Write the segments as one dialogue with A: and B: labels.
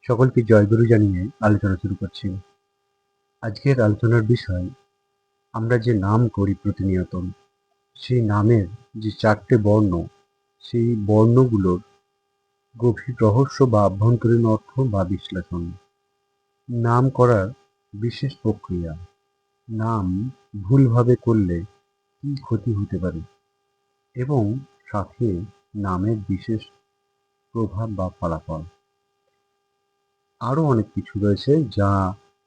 A: সকলকে জয়গুরু জানিয়ে আলোচনা শুরু করছি। আজকের আলোচনার বিষয়, আমরা যে নাম করি প্রতিনিয়ত, সেই নামের যে 4টে বর্ণ, সেই বর্ণগুলোর গভীর রহস্য বা আভ্যন্তরীণ অর্থ বা বিশ্লেষণ। নাম করার বিশেষ প্রক্রিয়া, নাম ভুলভাবে করলে কী ক্ষতি হতে পারে, এবং সাথে নামের বিশেষ প্রভাব বা ফলাফল। আরও অনেক কিছু রয়েছে যা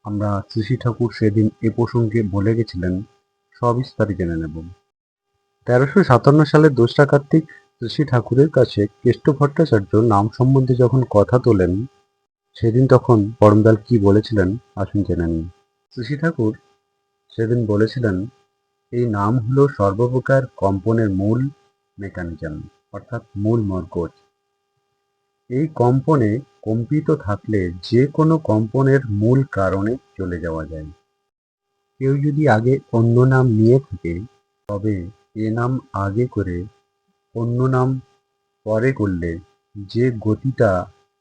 A: আমরা শ্রী ঠাকুর সেদিন এ প্রসঙ্গে বলে গেছিলেন, সবিস্তারে জেনে নেব। 1357 সালের 2রা কার্তিক শ্রী ঠাকুরের কাছে কেষ্ট ভট্টাচার্য নাম সম্বন্ধে যখন কথা তোলেন, সেদিন তখন পরমদয়াল কি বলেছিলেন আসুন জেনে নিন। শ্রী ঠাকুর সেদিন বলেছিলেন, এই নাম হলো সর্বপ্রকার কম্পনের মূল মেকানিজম, অর্থাৎ মূল মর্কজ। এই কম্পনে কম্পিত থাকলে যে কোনো কম্পনের মূল কারণে চলে যাওয়া যায়। কেউ যদি আগে অন্য নাম নিয়ে থাকে, তবে এ নাম আগে করে অন্য নাম পরে করলে যে গতিটা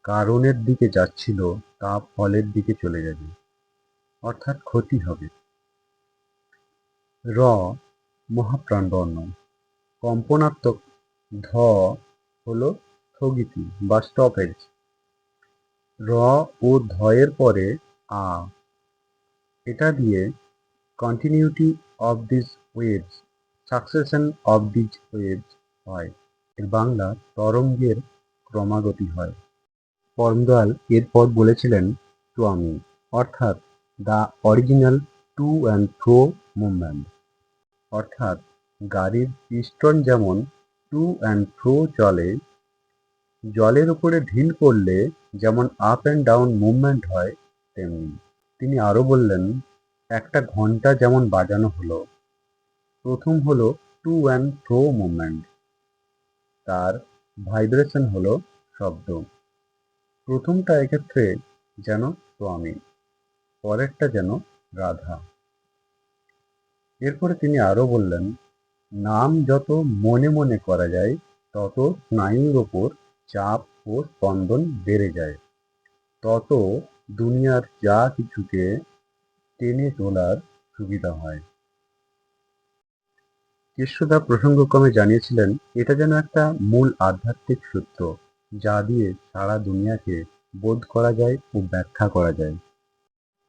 A: কারণের দিকে যাচ্ছিল তা ফলের দিকে চলে যাবে, অর্থাৎ ক্ষতি হবে। র মহাপ্রাণবর্ণ, কম্পনাত্মক ধ হল স্থগিতি বা স্টপেজ। র ও ধয়ের পরে আ, এটা দিয়ে continuity of this waves, succession of this waves হয়। এর বাংলা তরঙ্গের ক্রমাগতি হয়। পরমদয়াল এরপর বলেছিলেন টোয়ামি, অর্থাৎ the original to and fro movement, অর্থাৎ গাড়ির পিস্টন যেমন টু অ্যান্ড ফ্রো চলে, জলের উপরে ঢিল পড়লে যেমন আপ অ্যান্ড ডাউন মুভমেন্ট হয় তেমনি। তিনি আরও বললেন, একটা ঘন্টা যেমন বাজানো হলো, প্রথম হলো টু অ্যান্ড ফ্রো মুভমেন্ট, তার ভাইব্রেশন হলো শব্দ। প্রথমটা এক্ষেত্রে যেন স্বামী, পরেরটা যেন রাধা। এরপরে তিনি আরও বললেন, নাম যত মনে মনে করা যায়, তত স্নায়ুর ওপর চাপ ও স্পন্দন বেড়ে যায়, তত দুনিয়ার যা কিছুকে টেনে তোলার সুবিধা হয়। কেষ্টদা প্রসঙ্গক্রমে জানিয়েছিলেন, এটা যেন একটা মূল আধ্যাত্মিক সূত্র, যা দিয়ে সারা দুনিয়াকে বোধ করা যায় ও ব্যাখ্যা করা যায়।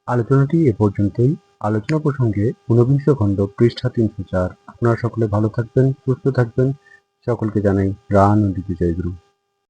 A: আলোচনাটি এ পর্যন্তই। আলোচনা প্রসঙ্গে 49 খণ্ড, পৃষ্ঠা 304। আপনারা সকলে ভালো থাকবেন, সুস্থ থাকবেন। সকলকে জানাই প্রাণোদিত জয়গুরু।